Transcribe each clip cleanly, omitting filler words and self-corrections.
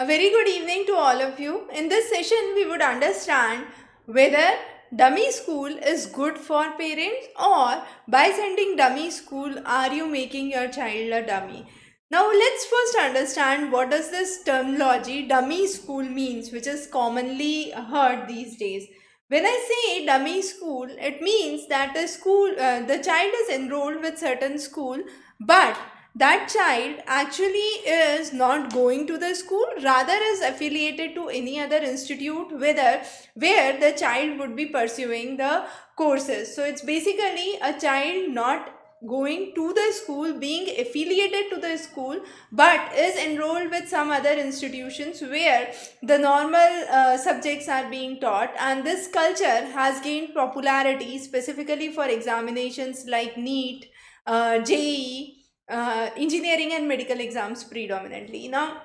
A very good evening to all of you. In this session, we would understand whether dummy school is good for parents, or by sending dummy school, are you making your child a dummy? Now, let's first understand what does this terminology dummy school means, which is commonly heard these days. When I say dummy school, it means that the child is enrolled with certain school, but that child actually is not going to the school, rather is affiliated to any other institute where the child would be pursuing the courses. So it's basically a child not going to the school, being affiliated to the school, but is enrolled with some other institutions where the normal subjects are being taught, and this culture has gained popularity specifically for examinations like NEET, JEE, engineering and medical exams predominantly. Now,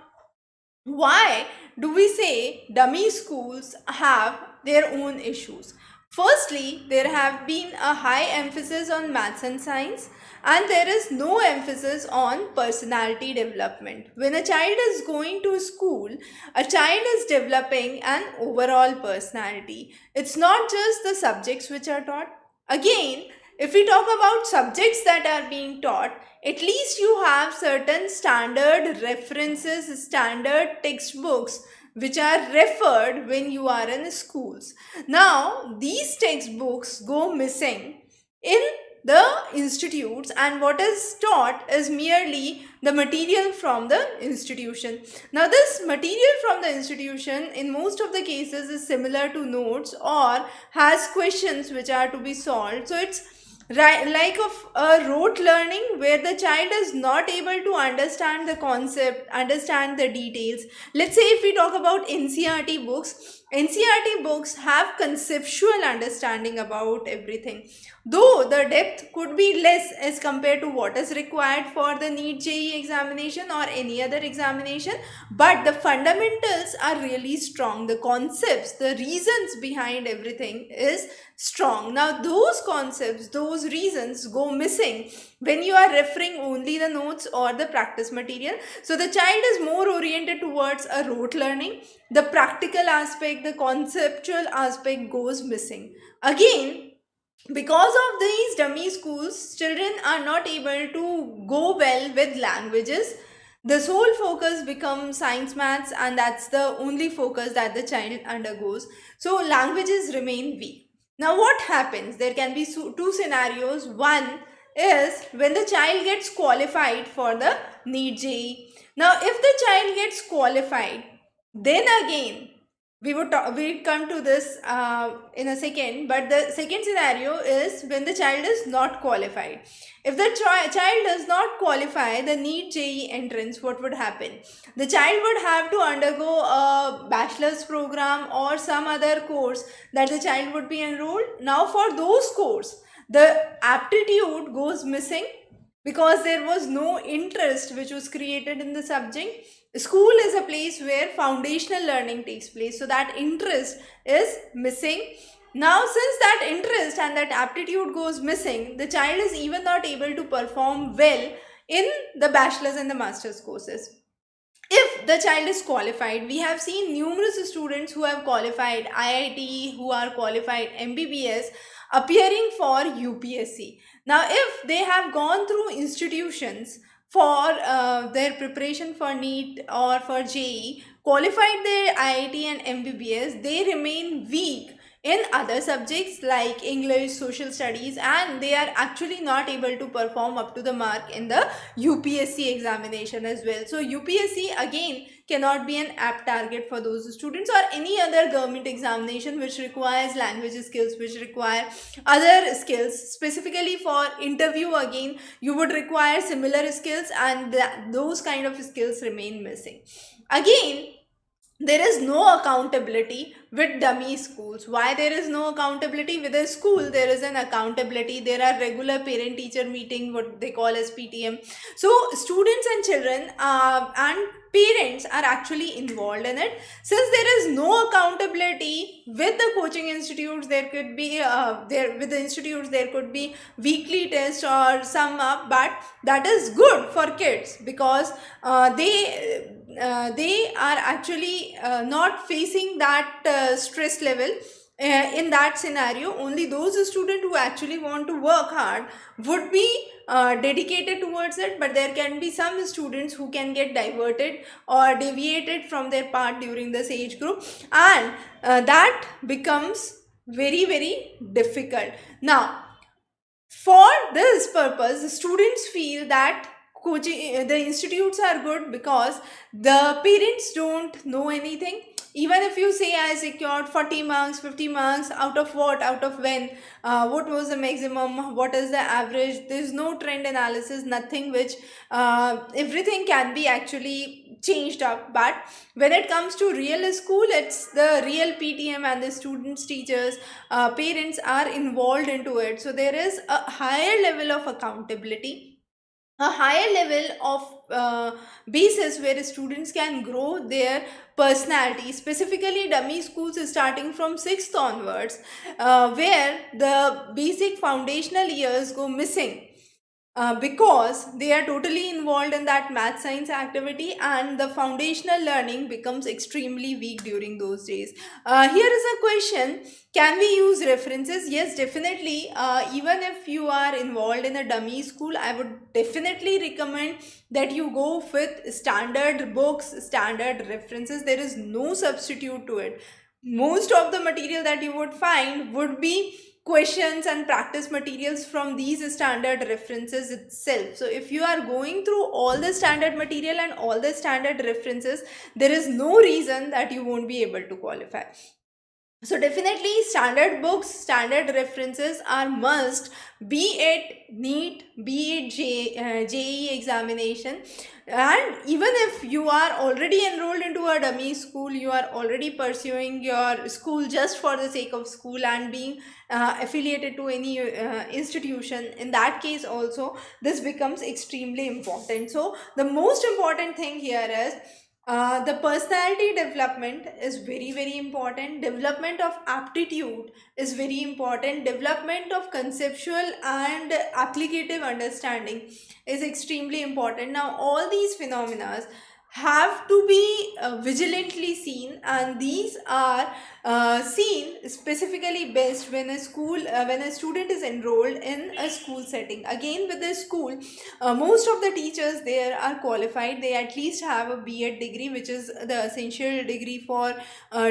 why do we say dummy schools have their own issues? Firstly, there have been a high emphasis on maths and science, and there is no emphasis on personality development. When a child is going to school, a child is developing an overall personality. It's not just the subjects which are taught. Again, if we talk about subjects that are being taught, at least you have certain standard references, standard textbooks which are referred when you are in schools. Now, these textbooks go missing in the institutes, and what is taught is merely the material from the institution. Now, this material from the institution in most of the cases is similar to notes or has questions which are to be solved. So it's right, like of a rote learning where the child is not able to understand the concept, understand the details. Let's say if we talk about NCRT books have conceptual understanding about everything, though the depth could be less as compared to what is required for the NEET JEE examination or any other examination, but the fundamentals are really strong. The concepts, the reasons behind everything is strong. Now, those concepts, those reasons go missing when you are referring only the notes or the practice material. So, the child is more oriented towards a rote learning. The practical aspect, the conceptual aspect goes missing. Again, because of these dummy schools, children are not able to go well with languages. The sole focus becomes science maths, and that's the only focus that the child undergoes. So languages remain weak. Now, what happens? There can be two scenarios. One is when the child gets qualified for the NEET JEE. Now, if the child gets qualified, then again we'll come to this in a second, but the second scenario is when the child is not qualified. If the child does not qualify the NEET JEE entrance, what would happen? The child would have to undergo a bachelor's program or some other course that the child would be enrolled. Now, for those course, the aptitude goes missing because there was no interest which was created in the subject. School is a place where foundational learning takes place, so that interest is missing. Now, since that interest and that aptitude goes missing, the child is even not able to perform well in the bachelor's and the master's courses. If the child is qualified, we have seen numerous students who have qualified IIT, who are qualified MBBS, appearing for UPSC. Now, if they have gone through institutions for their preparation for NEET or for JEE, qualified their IIT and MBBS, they remain weak in other subjects like English, social studies, and they are actually not able to perform up to the mark in the UPSC examination as well. So UPSC again cannot be an apt target for those students, or any other government examination which requires language skills, which require other skills. Specifically for interview, again you would require similar skills, and those kind of skills remain missing. Again, there is no accountability with dummy schools. Why there is no accountability? With a school there is an accountability. There are regular parent teacher meeting, what they call as PTM. So students and children and parents are actually involved in it. Since there is no accountability with the coaching institutes, there could be there could be weekly test or sum up, but that is good for kids because they are actually not facing that stress level. In that scenario, only those students who actually want to work hard would be dedicated towards it, but there can be some students who can get diverted or deviated from their path during this age group, and that becomes very difficult. Now, for this purpose, the students feel that coaching, the institutes are good because the parents don't know anything. Even if you say I secured 40 marks, 50 marks, out of what, out of when, what was the maximum, what is the average, there's no trend analysis, nothing, which everything can be actually changed up. But when it comes to real school, it's the real PTM and the students, teachers, parents are involved into it. So there is a higher level of accountability, a higher level of basis where students can grow their personality. Specifically, dummy schools is starting from 6th onwards, where the basic foundational years go missing, because they are totally involved in that math science activity, and the foundational learning becomes extremely weak during those days. Here is a question: can we use references? Yes, definitely. Even if you are involved in a dummy school, I would definitely recommend that you go with standard books, standard references. There is no substitute to it. Most of the material that you would find would be questions and practice materials from these standard references itself. So if you are going through all the standard material and all the standard references, there is no reason that you won't be able to qualify. So definitely standard books, standard references are must, be it NEET, be it JEE examination. And even if you are already enrolled into a dummy school, you are already pursuing your school just for the sake of school and being affiliated to any institution, in that case also this becomes extremely important. So the most important thing here is the personality development is very important. Development of aptitude is very important. Development of conceptual and applicative understanding is extremely important. Now, all these phenomena have to be vigilantly seen, and these are seen specifically best when a school when a student is enrolled in a school setting. Again, with the school, most of the teachers there are qualified. They at least have a B.Ed degree, which is the essential degree for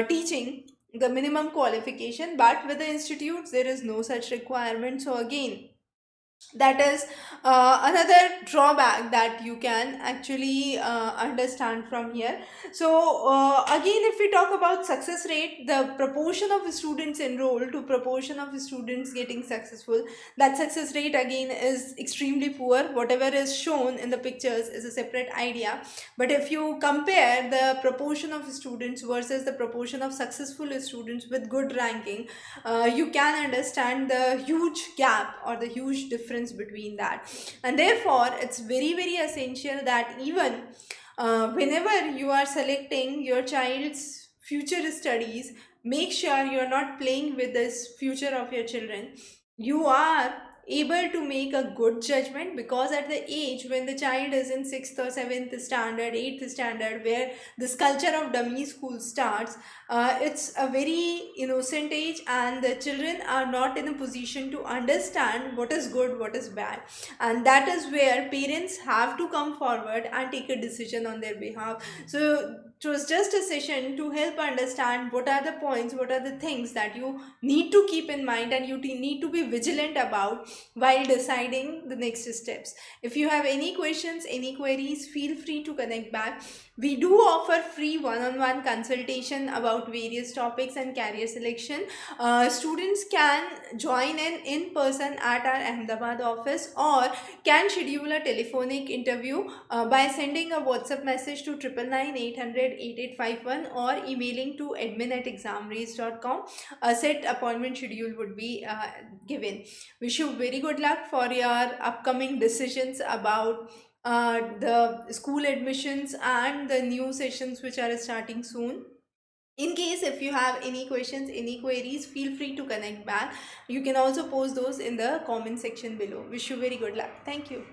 teaching, the minimum qualification. But with the institutes, there is no such requirement. So again, that is another drawback that you can actually understand from here. So again, if we talk about success rate, the proportion of students enrolled to proportion of students getting successful, that success rate again is extremely poor. Whatever is shown in the pictures is a separate idea, but if you compare the proportion of students versus the proportion of successful students with good ranking, you can understand the huge gap or the huge difference between that. And therefore it's very essential that even whenever you are selecting your child's future studies, make sure you are not playing with this future of your children. You are able to make a good judgment, because at the age when the child is in 6th or 7th standard, 8th standard, where this culture of dummy school starts, it's a very innocent age, and the children are not in a position to understand what is good, what is bad. And that is where parents have to come forward and take a decision on their behalf. So it was just a session to help understand what are the points, what are the things that you need to keep in mind and you need to be vigilant about while deciding the next steps. If you have any questions, any queries, feel free to connect back. We do offer free one-on-one consultation about various topics and career selection. Students can join in person at our Ahmedabad office, or can schedule a telephonic interview by sending a WhatsApp message to 999-800-8851 or emailing to admin@examrace.com. A set appointment schedule would be given. Wish you very good luck for your upcoming decisions about the school admissions and the new sessions which are starting soon. In case if you have any questions, any queries, feel free to connect back. You can also post those in the comment section below. Wish you very good luck. Thank you.